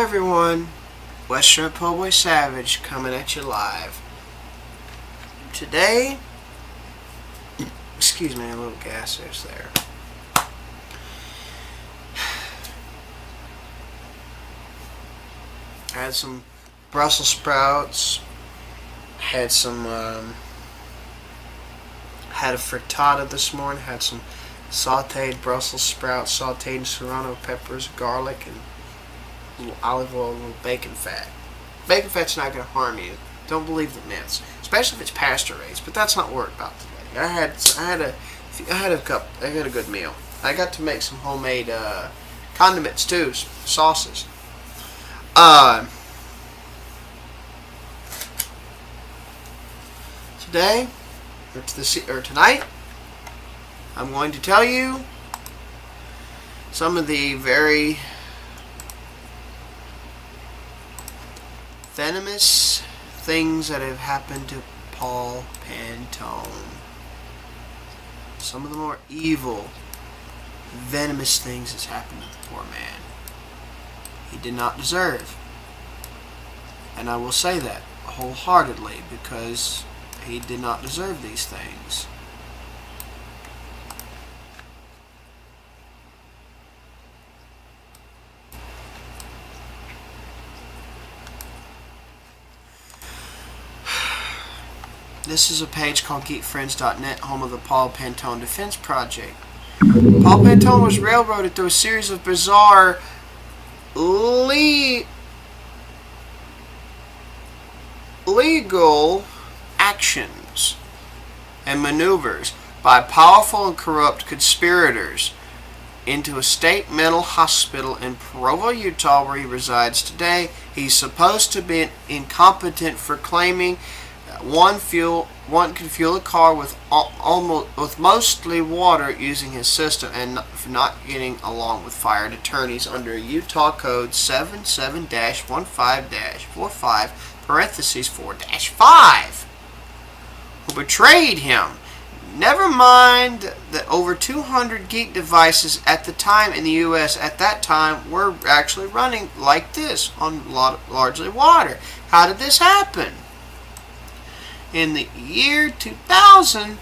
everyone, Western Po' Boy Savage coming at you live. Today, excuse me, a little gas is there. I had some Brussels sprouts, had a frittata this morning, had some sauteed Brussels sprouts, sauteed serrano peppers, garlic, and a little olive oil, and a little bacon fat. Bacon fat's not going to harm you. Don't believe the myths, especially if it's pasture raised. But that's not what we're about today. I had a good meal. I got to make some homemade condiments too, sauces. Today, or tonight, I'm going to tell you some of the very venomous things that have happened to Paul Pantone. Some of the more evil, venomous things that's happened to the poor man. He did not deserve. And I will say that wholeheartedly because he did not deserve these things. This is a page called GeekFriends.net, home of the Paul Pantone Defense Project. Paul Pantone was railroaded through a series of bizarre legal actions and maneuvers by powerful and corrupt conspirators into a state mental hospital in Provo, Utah, where he resides today. He's supposed to be incompetent for claiming that one can fuel a car with mostly water using his system, and for not getting along with fired attorneys under Utah Code 77-15-45 (4-5), who betrayed him. Never mind that over 200 GEET devices at the time in the U.S. at that time were actually running like this on largely water. How did this happen? In the year 2000,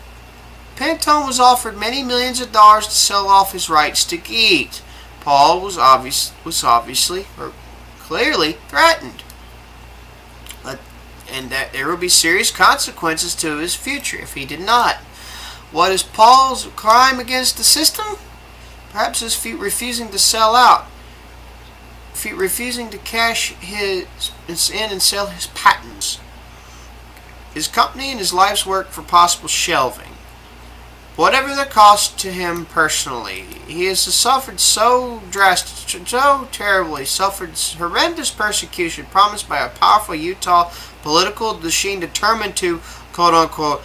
Pantone was offered many millions of dollars to sell off his rights to GEET. Paul was obviously, or clearly, threatened, and that there would be serious consequences to his future if he did not. What is Paul's crime against the system? Perhaps his refusing to sell out, refusing to cash in and sell his patents, his company and his life's work for possible shelving. Whatever the cost to him personally, he has suffered suffered horrendous persecution promised by a powerful Utah political machine determined to, quote-unquote,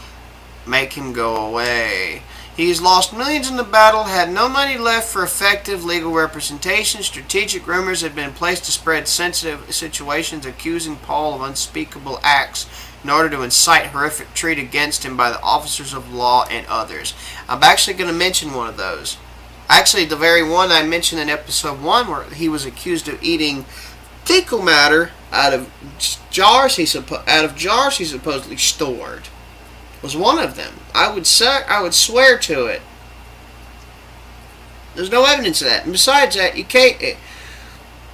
make him go away. He's lost millions in the battle, had no money left for effective legal representation. Strategic rumors had been placed to spread sensitive situations, accusing Paul of unspeakable acts in order to incite horrific treat against him by the officers of law and others. I'm actually going to mention one of those. Actually, the very one I mentioned in episode 1, where he was accused of eating fecal matter out of jars he supposedly stored, was one of them. I would swear to it. There's no evidence of that. And besides that, you can't.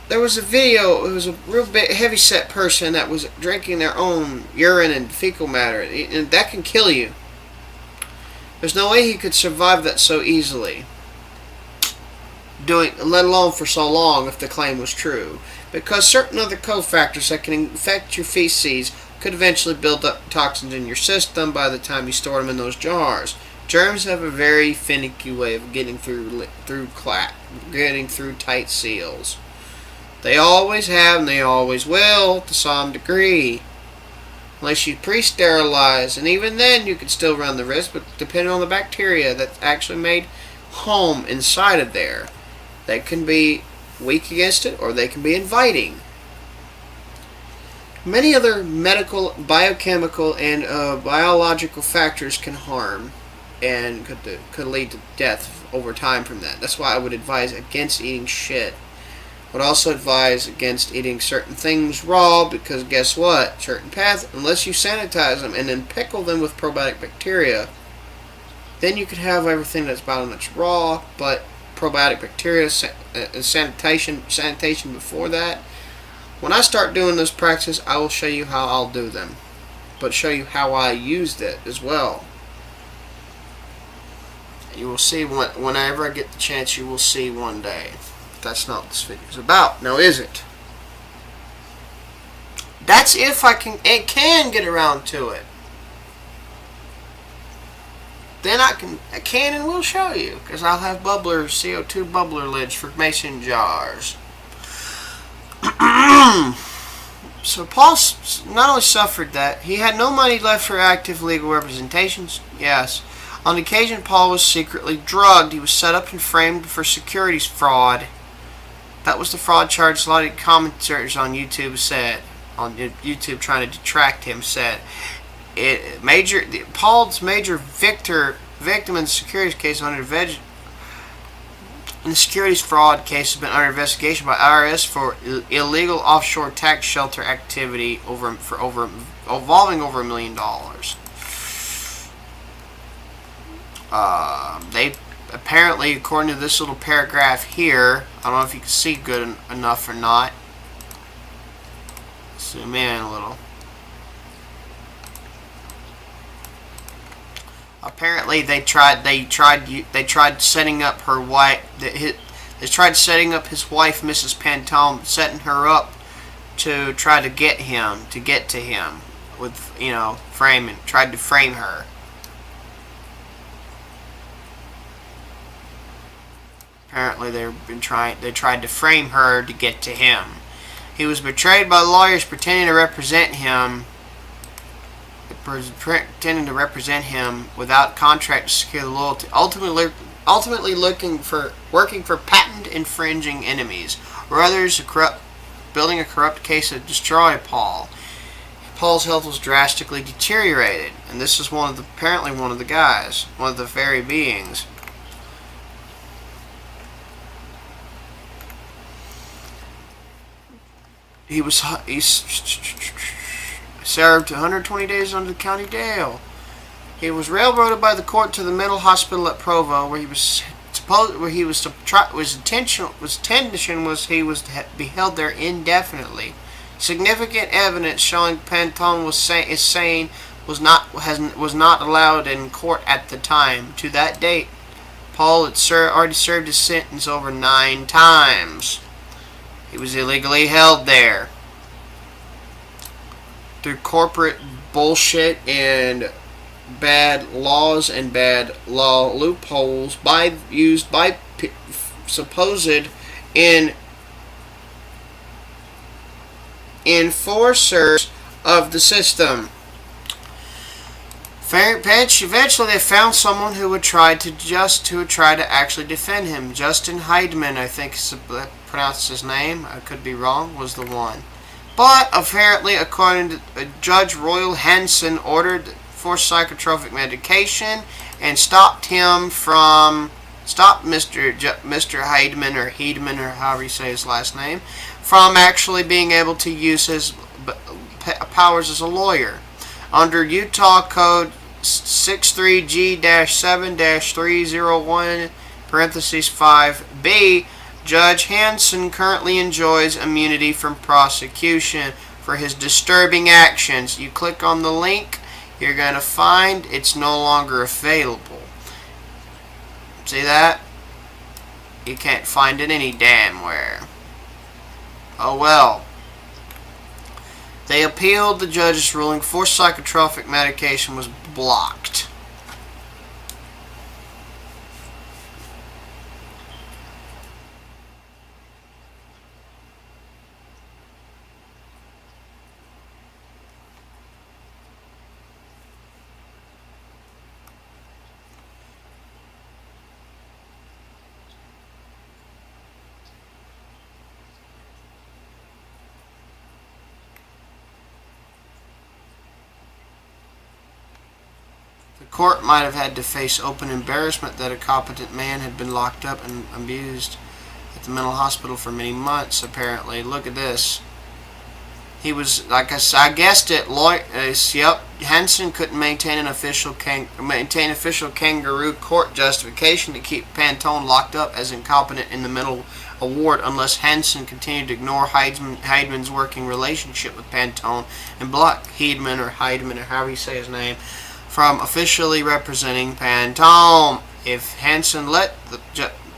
There was a video. It was a real big, heavy-set person that was drinking their own urine and fecal matter, and that can kill you. There's no way he could survive that so easily, let alone for so long, if the claim was true. Because certain other cofactors that can infect your feces could eventually build up toxins in your system by the time you store them in those jars. Germs have a very finicky way of getting through tight seals. They always have, and they always will, to some degree. Unless you pre-sterilize, and even then you can still run the risk, but depending on the bacteria that's actually made home inside of there, they can be weak against it, or they can be inviting. Many other medical, biochemical, and biological factors can harm and could lead to death over time from that. That's why I would advise against eating shit would also advise against eating certain things raw because guess what? Certain paths, unless you sanitize them and then pickle them with probiotic bacteria, then you could have everything that's bottom that's raw, but probiotic bacteria, sanitation before that. When I start doing this practice, I will show you how I'll do them, but show you how I used it as well. You will see whenever I get the chance. You will see one day. That's not what this video is about. Now, is it? That's if I can get around to it. Then I can and will show you, because I'll have bubblers, CO2 bubbler lids for mason jars. So Paul not only suffered that, he had no money left for active legal representations. Yes. On occasion, Paul was secretly drugged. He was set up and framed for securities fraud. That was the fraud charge a lot of commentators on YouTube said. On YouTube trying to detract him said. Paul's major victim in the securities case in the securities fraud case has been under investigation by IRS for illegal offshore tax shelter activity involving over $1 million. They apparently, according to this little paragraph here, I don't know if you can see good enough or not. Zoom in a little. Apparently, they tried setting up her wife. They tried setting up his wife, Mrs. Pantone, setting her up to try to get to him with framing. Tried to frame her. Apparently, they tried to frame her to get to him. He was betrayed by lawyers pretending to represent him. Without contract to secure the loyalty, ultimately working for patent infringing enemies, or others building a corrupt case to destroy Paul. Paul's health was drastically deteriorated, and this is apparently one of the guys, one of the very beings. He served 120 days under the county jail. He was railroaded by the court to the mental hospital at Provo, where he was be held there indefinitely. Significant evidence showing Pantone is sane was not allowed in court at the time. To that date, Paul had already served his sentence over 9 times. He was illegally held there through corporate bullshit and bad laws and bad law loopholes used by supposed enforcers of the system. Eventually, they found someone who would try to actually defend him. Justin Heidman, I think is pronounced his name. I could be wrong. Was the one, but apparently, according to Judge Royal Hansen, ordered for psychotropic medication and stopped Mr. Heidman or Heidman or however you say his last name from actually being able to use his powers as a lawyer. Under Utah Code 63G-7-301 (5B), Judge Hansen currently enjoys immunity from prosecution for his disturbing actions. You click on the link, you're going to find it's no longer available. See that? You can't find it any damn where. Oh well. They appealed the judge's ruling. Forced psychotropic medication was blocked. The court might have had to face open embarrassment that a competent man had been locked up and abused. at the mental hospital for many months, apparently. Look at this. He was, like I guessed it, yep, Henson couldn't maintain official kangaroo court justification to keep Pantone locked up as incompetent in the mental ward unless Henson continued to ignore Heidman's working relationship with Pantone and block Heidman, or however you say his name, from officially representing Pantone. If Henson let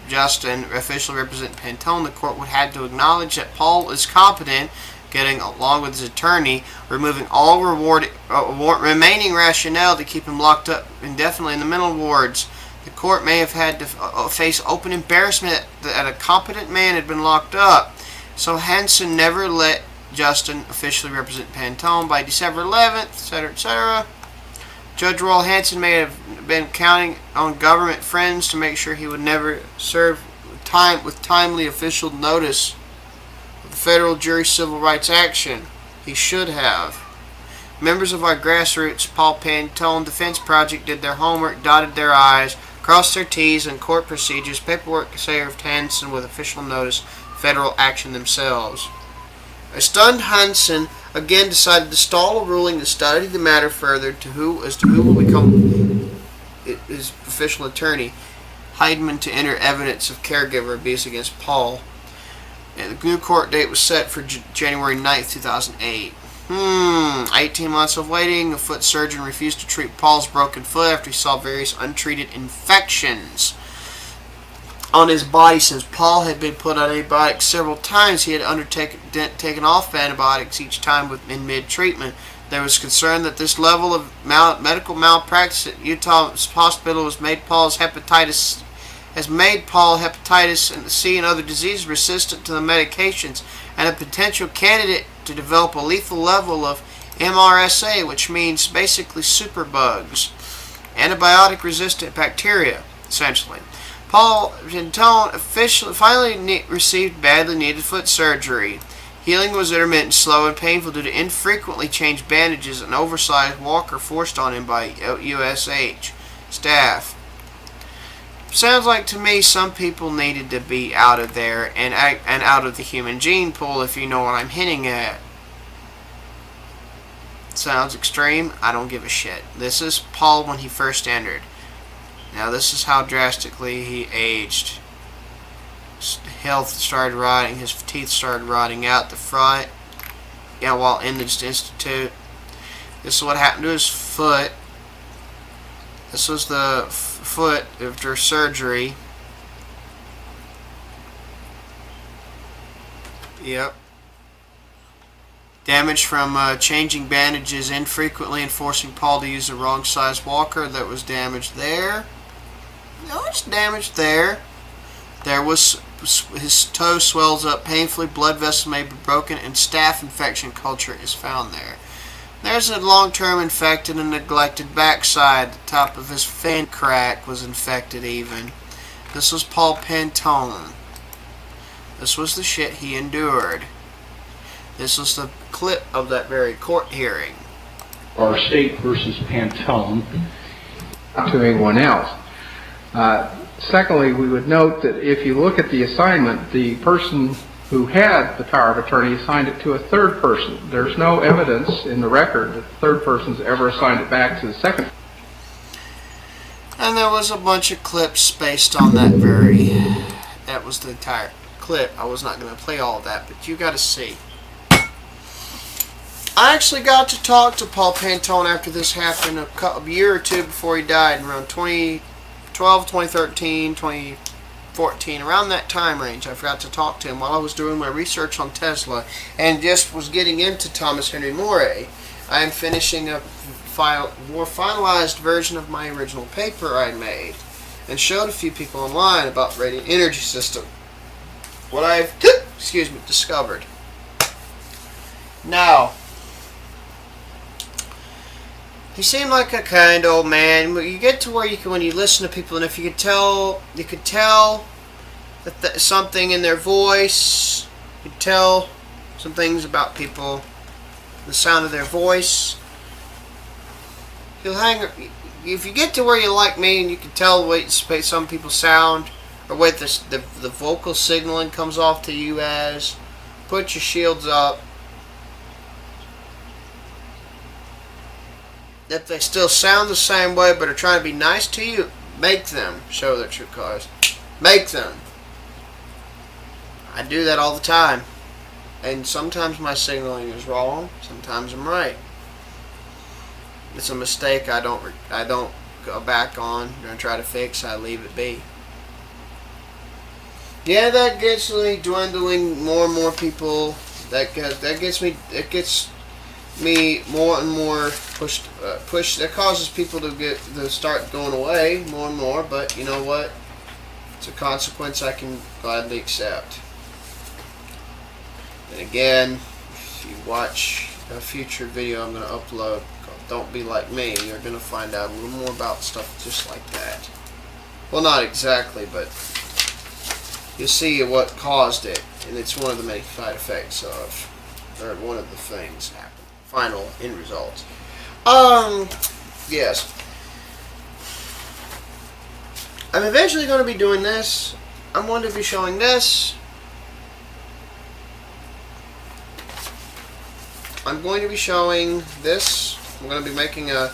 Justin officially represent Pantone, the court would have to acknowledge that Paul is competent, getting along with his attorney, removing all remaining rationale to keep him locked up indefinitely in the mental wards. The court may have had to face open embarrassment that a competent man had been locked up. So Henson never let Justin officially represent Pantone. By December 11th, etc., etc. Judge Royal Hanson may have been counting on government friends to make sure he would never serve with timely official notice of the federal jury civil rights action. He should have. Members of our grassroots Paul Pantone Defense Project did their homework, dotted their I's, crossed their T's in court procedures. Paperwork served Hanson with official notice, federal action themselves. A stunned Hanson again decided to stall a ruling to study the matter further as to who will become his official attorney. Heidman to enter evidence of caregiver abuse against Paul. And the new court date was set for January 9th, 2008. 18 months of waiting. A foot surgeon refused to treat Paul's broken foot after he saw various untreated infections on his body. Since Paul had been put on antibiotics several times, he had taken off antibiotics each time in mid-treatment. There was concern that this level of medical malpractice at Utah's hospital has made Paul hepatitis C and other diseases resistant to the medications, and a potential candidate to develop a lethal level of MRSA, which means basically superbugs, antibiotic-resistant bacteria, essentially. Paul Pantone finally received badly needed foot surgery. Healing was intermittent, slow, and painful due to infrequently changed bandages and oversized walker forced on him by USH staff. Sounds like to me some people needed to be out of there and out of the human gene pool, if you know what I'm hinting at. Sounds extreme. I don't give a shit. This is Paul when he first entered. Now this is how drastically he aged. His health started rotting. His teeth started rotting out the front. Yeah, while in the institute. This is what happened to his foot. This was the foot after surgery. Yep. Damage from changing bandages infrequently and forcing Paul to use the wrong size walker. That was damaged there. No, it's damaged there. There was his toe swells up painfully, blood vessel may be broken, and staph infection culture is found there. There's a long-term infected and neglected backside. The top of his fin crack was infected even. This was Paul Pantone. This was the shit he endured. This was the clip of that very court hearing. Our state versus Pantone. To anyone else. Secondly, we would note that if you look at the assignment, the person who had the power of attorney assigned it to a third person. There's no evidence in the record that the third person's ever assigned it back to the second. And there was a bunch of clips based on that that was the entire clip. I was not going to play all of that, but you got to see. I actually got to talk to Paul Pantone after this happened a year or two before he died, around 2012, 2013, 2014, around that time range. I forgot to talk to him while I was doing my research on Tesla and just was getting into Thomas Henry Morey. I am finishing a more finalized version of my original paper I made and showed a few people online about radiant energy system. What I've discovered. Now, he seemed like a kind old man. You get to where you can, when you listen to people, and if you could tell that something in their voice, you could tell some things about people, the sound of their voice. If you get to where you like me, and you can tell the way some people sound, or what the vocal signaling comes off to you as. Put your shields up. If they still sound the same way but are trying to be nice to you, make them show their true colors. Make them. I do that all the time. And sometimes my signaling is wrong. Sometimes I'm right. It's a mistake I don't go back on and try to fix. I leave it be. Yeah, that gets me dwindling more and more people. That gets me more and more pushed. That causes people to start going away more and more. But you know what? It's a consequence I can gladly accept. And again, if you watch a future video I'm going to upload, Don't Be Like Me, you're going to find out a little more about stuff just like that. Well, not exactly, but you'll see what caused it, and it's one of the many side effects of, or one of the things happen. Final end results. Yes. I'm eventually going to be doing this. I'm going to be showing this. I'm going to be showing this. I'm going to be making an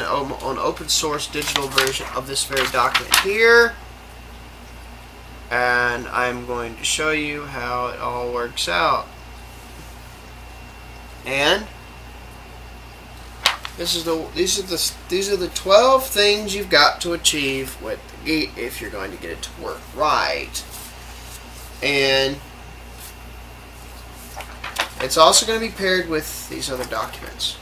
open source digital version of this very document here. And I'm going to show you how it all works out. And these are the 12 things you've got to achieve with the GEET if you're going to get it to work right. And it's also going to be paired with these other documents.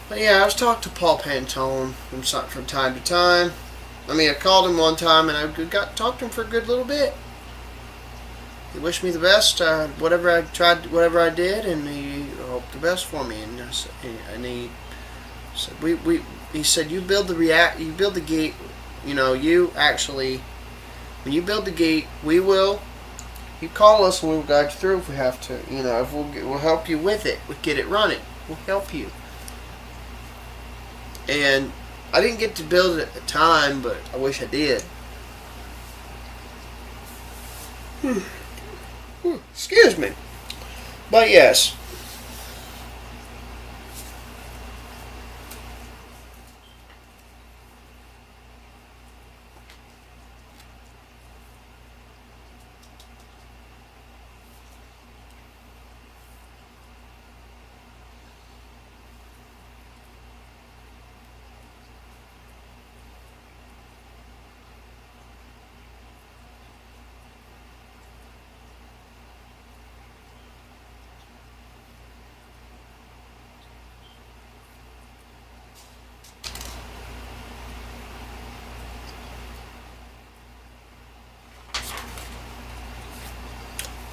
But yeah, I was talking to Paul Pantone from time to time. I mean, I called him one time and I got talked to him for a good little bit. He wished me the best, whatever I tried, whatever I did, and he hoped the best for me. And he said, he said, you build the GEET. You know, you actually, when you build the GEET, we will. You call us and we'll guide you through if we have to. You know, if we'll help you with it. We'll get it running. We'll help you. And I didn't get to build it at the time, but I wish I did. Excuse me. But yes.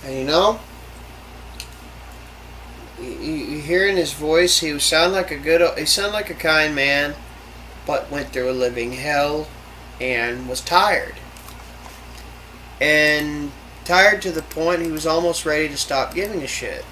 And you know, you hear in his voice, he sounded like a kind man, but went through a living hell and was tired. And tired to the point he was almost ready to stop giving a shit.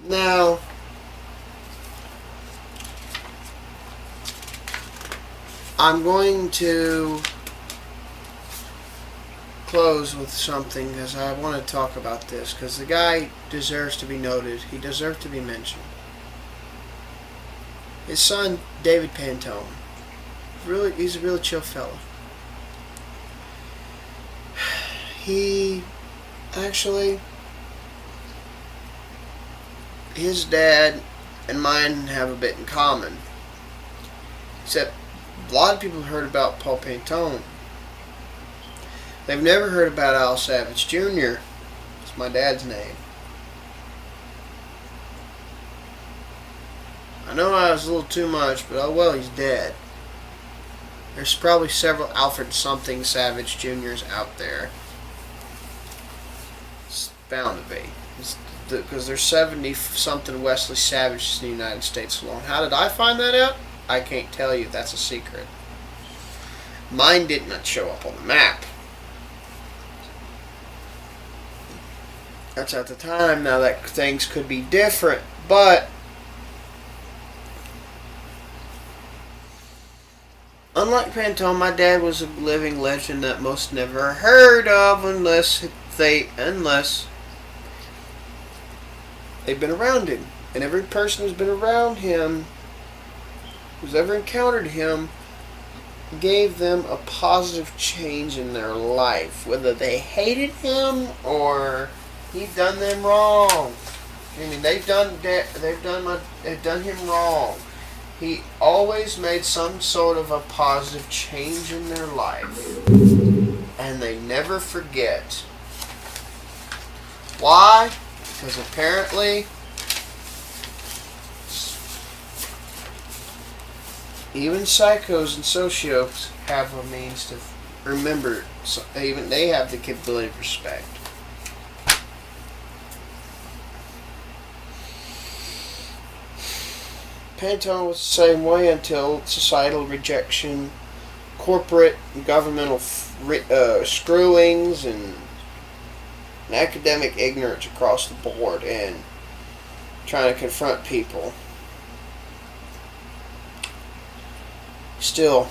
Now, I'm going to close with something because I want to talk about this because the guy deserves to be noted. He deserves to be mentioned. His son, David Pantone. He's a really chill fellow. He actually, his dad and mine have a bit in common. Except a lot of people heard about Paul Pantone, They've never heard about Al Savage Jr. It's my dad's name. I know I was a little too much, but oh well, he's dead. There's probably several Alfred something Savage Jr.'s out there. It's bound to be. Because there's 70 something Wesley Savages in the United States alone. How did I find that out? I can't tell you. That's a secret. Mine did not show up on the map. That's at the time. Now that things could be different, but unlike Pantone, my dad was a living legend that most never heard of unless they've been around him. And every person who's been around him, who's ever encountered him, gave them a positive change in their life, whether they hated him or he done them wrong. I mean, they've done him wrong. He always made some sort of a positive change in their life, and they never forget. Why? Because apparently, even psychos and sociopaths have a means to remember. Even they have the capability of respect. Pantone was the same way until societal rejection, corporate and governmental screwings, and academic ignorance across the board, and trying to confront people. Still,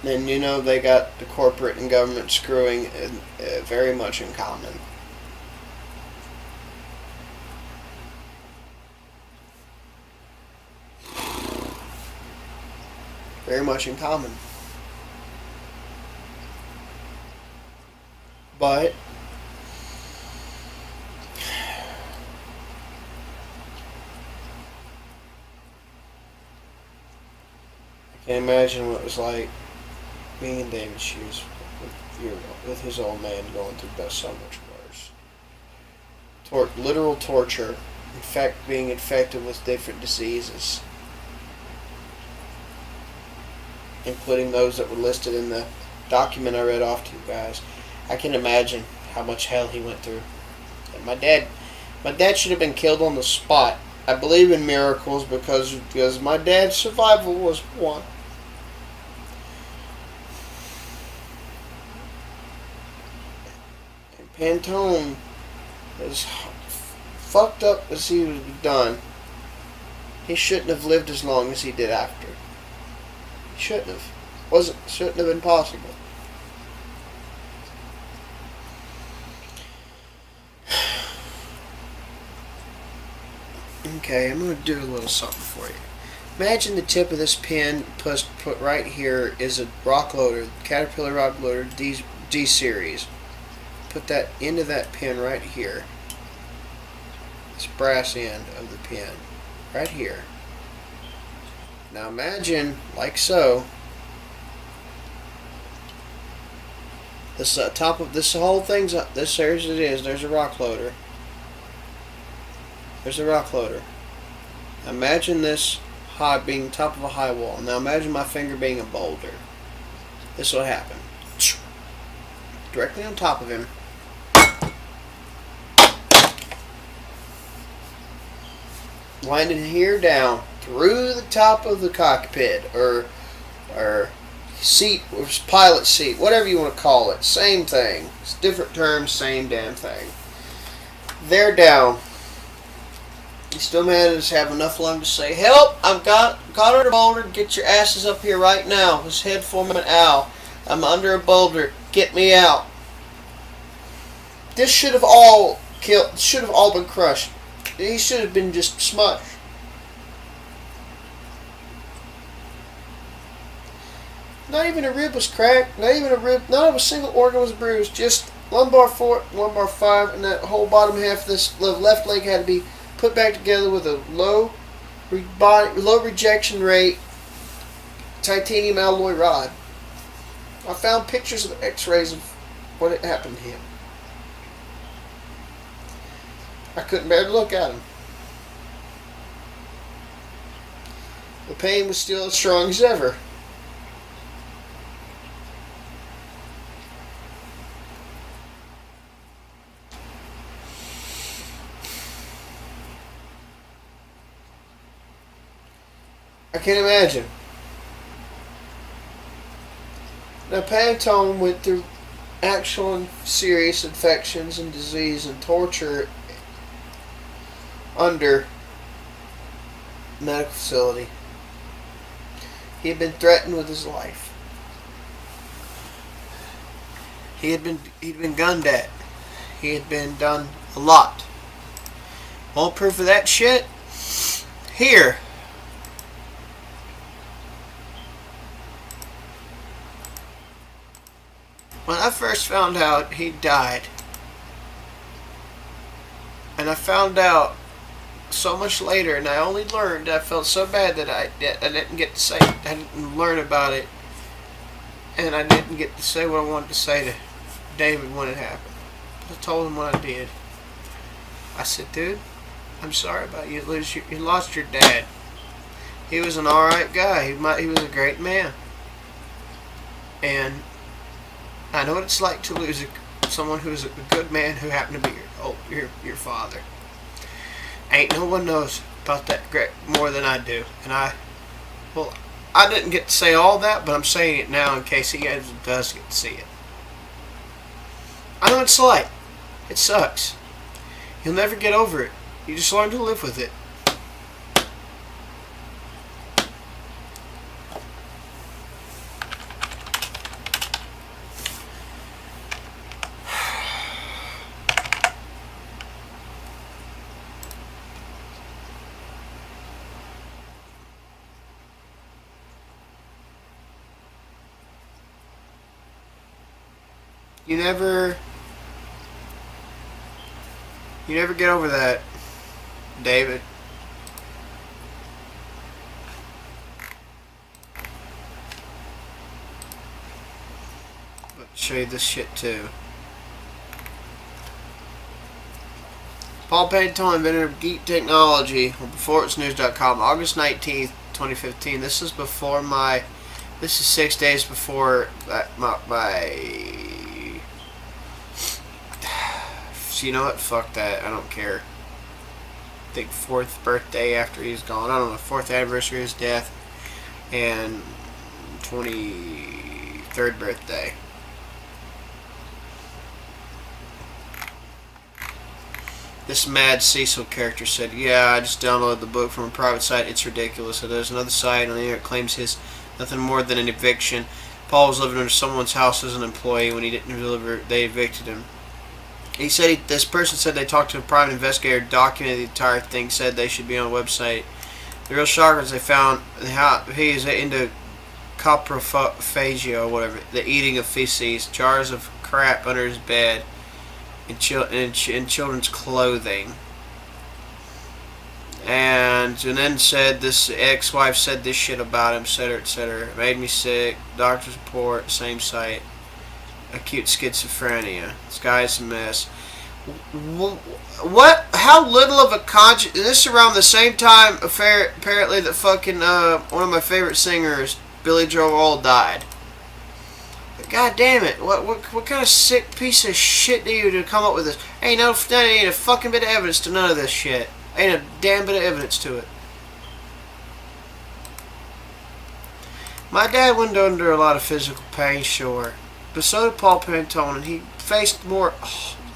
and you know, they got the corporate and government screwing very much in common. Very much in common. But I can't imagine what it was like being in David's shoes with his old man going through so much worse. Literal torture, in fact, being infected with different diseases, including those that were listed in the document I read off to you guys. I can imagine how much hell he went through. And my dad should have been killed on the spot. I believe in miracles because my dad's survival was one. And Pantone, as fucked up as he was done, he shouldn't have lived as long as he did after. Shouldn't have. Shouldn't have been possible. Okay, I'm going to do a little something for you. Imagine the tip of this pen put right here is a rock loader, Caterpillar rock loader D series. Put that into that pen right here. This brass end of the pen. Right here. Now imagine, like so, this top of this whole thing's up. This series it is. There's a rock loader. There's a rock loader. Imagine this high being top of a high wall. Now imagine my finger being a boulder. This will happen. Directly on top of him. Landing here down through the top of the cockpit or seat or pilot seat, whatever you want to call it. Same thing. It's different terms, same damn thing. They're down. You still managed to have enough lung to say, "Help! I'm got under a boulder. Get your asses up here right now." His head forming an owl. "I'm under a boulder. Get me out." This should have all killed. Should have all been crushed. He should have been just smushed. Not even a rib was cracked. Not even a rib. Not a single organ was bruised. Just lumbar 4, lumbar 5, and that whole bottom half of this left leg had to be put back together with a low rejection rate titanium alloy rod. I found pictures of x-rays of what had happened to him. I couldn't bear to look at him. The pain was still as strong as ever. I can't imagine. Now, Pantone went through actual and serious infections and disease and torture under medical facility. He had been threatened with his life. He'd been gunned at. He had been done a lot. Want proof of that shit? Here. When I first found out he died, and I found out so much later, and I only learned, I felt so bad that I didn't get to say, I didn't learn about it, and I didn't get to say what I wanted to say to David when it happened. I told him what I did. I said, dude, I'm sorry about you. You lost your dad. He was an alright guy. He was a great man. And I know what it's like to lose someone who's a good man who happened to be your father. Ain't no one knows about that more than I do. And I didn't get to say all that, but I'm saying it now in case he does get to see it. I know what it's like. It sucks. You'll never get over it. You just learn to live with it. You never get over that, David. Let's show you this shit too. Paul Pantone, inventor of GEET technology, on beforeitsnews.com, August 19th, 2015. This is 6 days before my you know what? Fuck that. I don't care. I think 4th birthday after he's gone. I don't know. 4th anniversary of his death. And 23rd birthday. This Mad Cecil character said, yeah, I just downloaded the book from a private site. It's ridiculous. So there's another site on the internet that claims his nothing more than an eviction. Paul was living under someone's house as an employee. When he didn't deliver, they evicted him. He said this person said they talked to a private investigator, documented the entire thing, said they should be on a website. The real shocker is they found how he is into coprophagia or whatever, the eating of feces, jars of crap under his bed, and children's clothing. And then said this ex-wife said this shit about him, etc., etc. Made me sick. Doctor's report, same site. Acute schizophrenia. This guy's a mess. What? How little of a conscience? This is around the same time, apparently, that fucking one of my favorite singers, Billy Joel, died. But God damn it! What kind of sick piece of shit do you to come up with this? Ain't a fucking bit of evidence to none of this shit. Ain't a damn bit of evidence to it. My dad went under a lot of physical pain, sure. But so did Paul Pantone, and he faced more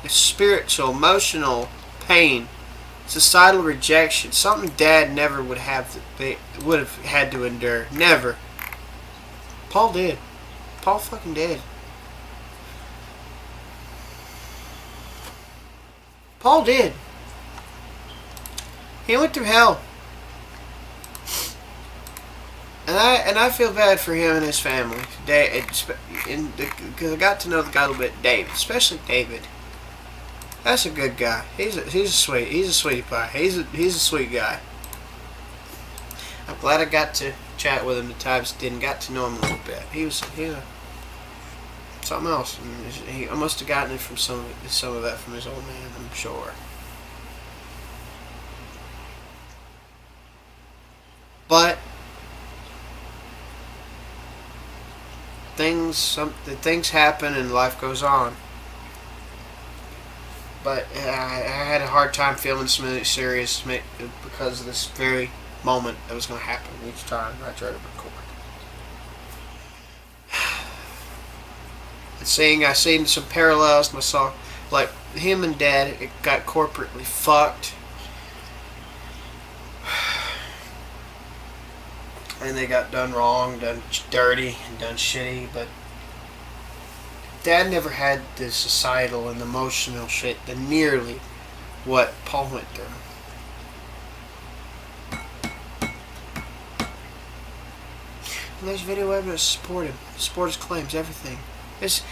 spiritual, emotional pain, societal rejection, something Dad never would have had to endure. Never. Paul did. Paul fucking did. Paul did. He went through hell. And I feel bad for him and his family. Because I got to know the guy a little bit, David, especially David. That's a good guy. He's a sweetie pie. He's a sweet guy. I'm glad I got to chat with him the times didn't got to know him a little bit. He was something else. And he must have gotten it from some of that from his old man, I'm sure. But things happen and life goes on. But I had a hard time feeling serious because of this very moment that was going to happen each time I tried to record. And I seen some parallels. I saw like him and Dad got corporately fucked, and they got done wrong, done dirty, and done shitty. But Dad never had the societal and emotional shit that nearly what Paul went through. And there's video evidence to support him, support his claims, everything. This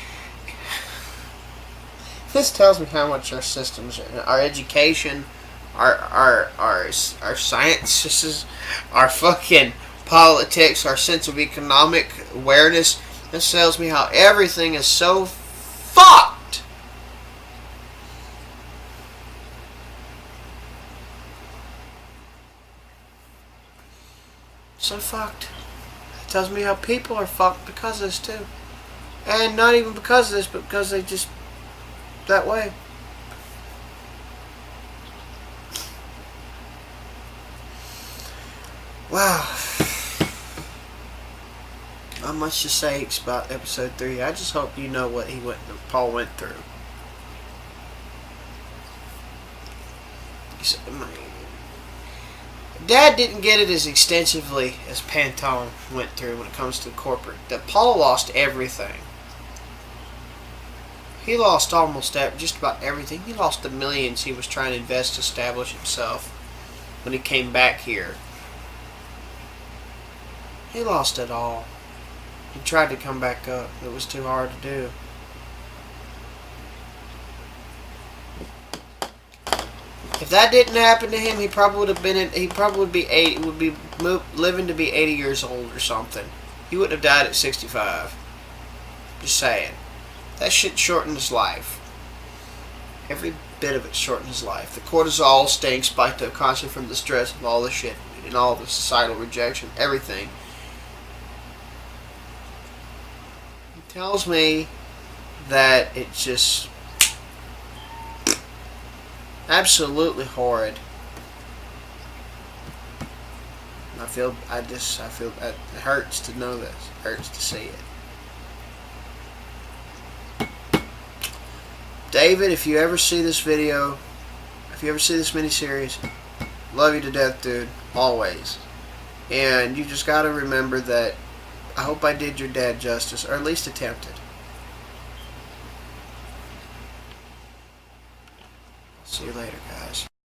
tells me how much our systems, our education, our sciences, our fucking politics, our sense of economic awareness. This tells me how everything is so fucked. So fucked. It tells me how people are fucked because of this too. And not even because of this, but because they just that way. Wow. Not much to say about episode 3. I just hope you know what Paul went through. Dad didn't get it as extensively as Pantone went through when it comes to corporate. That Paul lost everything. He lost just about everything. He lost the millions he was trying to invest to establish himself when he came back here. He lost it all. He tried to come back up. It was too hard to do. If that didn't happen to him, he probably would have been. He probably would be 80. Would be living to be 80 years old or something. He wouldn't have died at 65. Just saying. That shit shortened his life. Every bit of it shortened his life. The cortisol staying spiked up constantly from the stress of all the shit and all the societal rejection, everything. It tells me that it's just absolutely horrid. I feel it hurts to know this. It hurts to see it. David, if you ever see this video, if you ever see this miniseries, love you to death, dude. Always. And you just gotta remember that I hope I did your dad justice, or at least attempted. See you later.